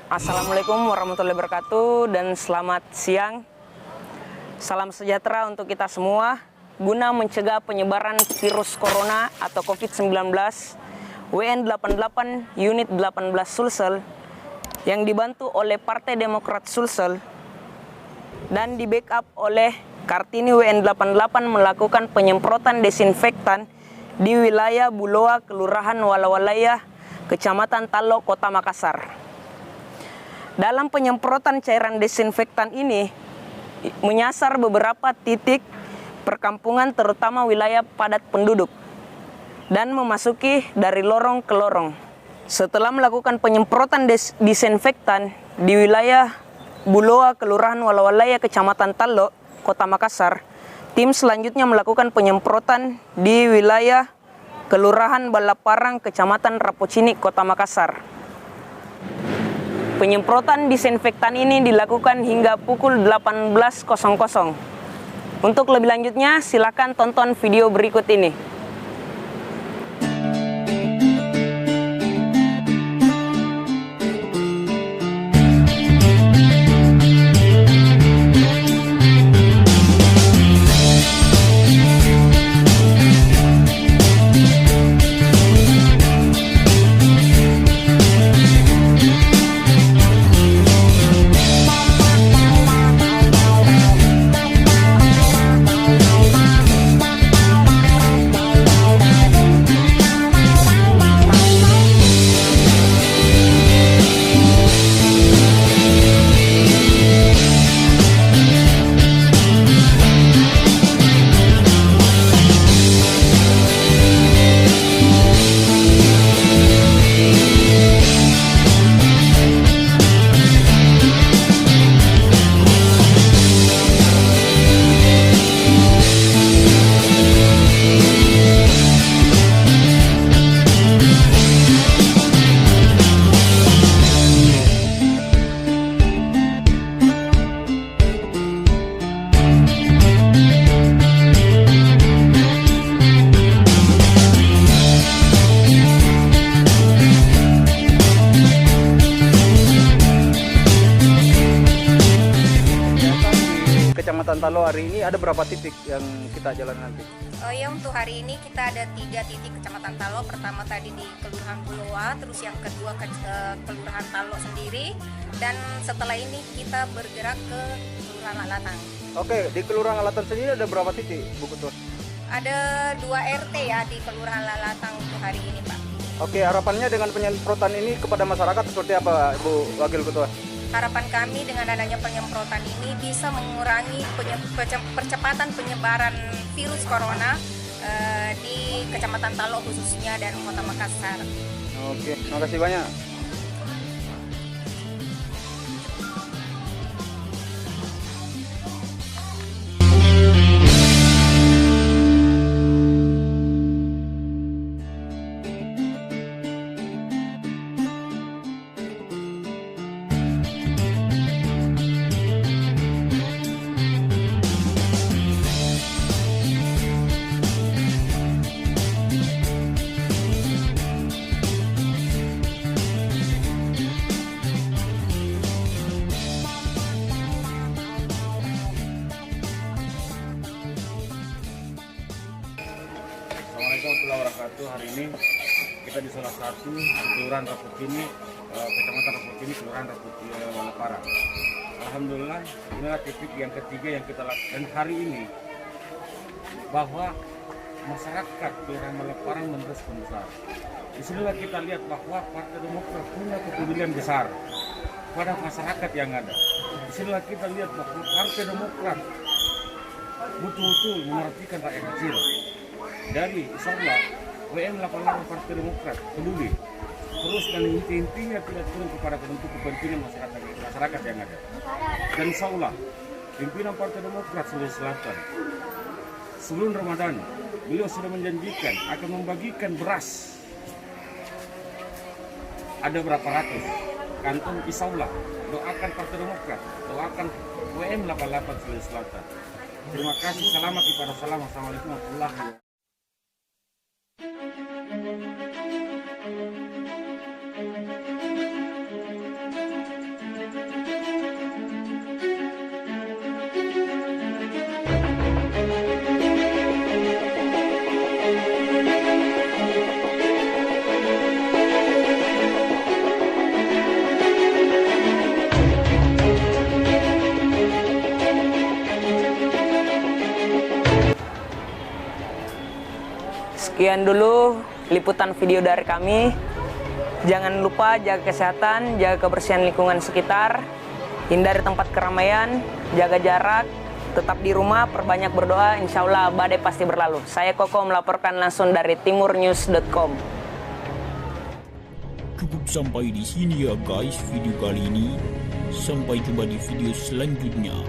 Assalamualaikum warahmatullahi wabarakatuh dan selamat siang. Salam sejahtera untuk kita semua. Guna mencegah penyebaran virus corona atau COVID-19, WN88 Unit 18 Sulsel yang dibantu oleh Partai Demokrat Sulsel dan di backup oleh Kartini WN88 melakukan penyemprotan desinfektan di wilayah Buloa, Kelurahan Walawalaya, Kecamatan Talo, Kota Makassar. Dalam penyemprotan cairan desinfektan ini menyasar beberapa titik perkampungan terutama wilayah padat penduduk dan memasuki dari lorong ke lorong. Setelah melakukan penyemprotan disinfektan di wilayah Buloa, Kelurahan Walawalaya, Kecamatan Talo, Kota Makassar, tim selanjutnya melakukan penyemprotan di wilayah Kelurahan Balaparang, Kecamatan Rapocini, Kota Makassar. Penyemprotan disinfektan ini dilakukan hingga pukul 18.00. Untuk lebih lanjutnya, silakan tonton video berikut ini. Kecamatan Talo hari ini ada berapa titik yang kita jalan nanti? Ya, untuk hari ini kita ada 3 titik Kecamatan Talo. Pertama tadi di Kelurahan Buloa, terus yang kedua ke Kelurahan Talo sendiri, dan setelah ini kita bergerak ke Kelurahan Alatang. Oke, di Kelurahan Alatang sendiri ada berapa titik, Bu Ketua? Ada 2 RT ya di Kelurahan Alatang untuk hari ini, Pak. Oke, harapannya dengan penyemprotan ini kepada masyarakat seperti apa, Bu Wakil Ketua? Harapan kami dengan adanya penyemprotan ini bisa mengurangi percepatan penyebaran virus corona di Kecamatan Talo khususnya dan Kota Makassar. Oke, terima kasih banyak. Assalamualaikum warahmatullahi wabarakatuh. Hari ini kita di salah satu Kelurahan Rapocini, Kecamatan Rapocini, Kelurahan Rapocini, Balaparang. Alhamdulillah, inilah titik yang ketiga yang kita lakukan hari ini, bahwa masyarakat Kelurahan Balaparang menerus besar. Disinilah kita lihat bahwa Partai Demokrat punya kepedulian besar pada masyarakat yang ada. Disinilah kita lihat bahwa Partai Demokrat betul-betul memperhatikan rakyat kecil. Dari insyaAllah WN88 Partai Demokrat peduli terus dan intinya tidak turun kepada bentuk kepentingan masyarakat yang ada. Dan insyaAllah pimpinan Partai Demokrat Sulawesi Selatan sebelum Ramadan beliau sudah menjanjikan akan membagikan beras ada berapa ratus kantong. InsyaAllah doakan Partai Demokrat, doakan WN88 Sulawesi Selatan. Terima kasih, selamat ibadah salam. Assalamualaikum warahmatullahi wabarakatuh. Sekian dulu liputan video dari kami. Jangan lupa jaga kesehatan, jaga kebersihan lingkungan sekitar, hindari tempat keramaian, jaga jarak, tetap di rumah, perbanyak berdoa, insya Allah badai pasti berlalu. Saya Koko melaporkan langsung dari timurnews.com. Cukup sampai di sini ya guys video kali ini. Sampai jumpa di video selanjutnya.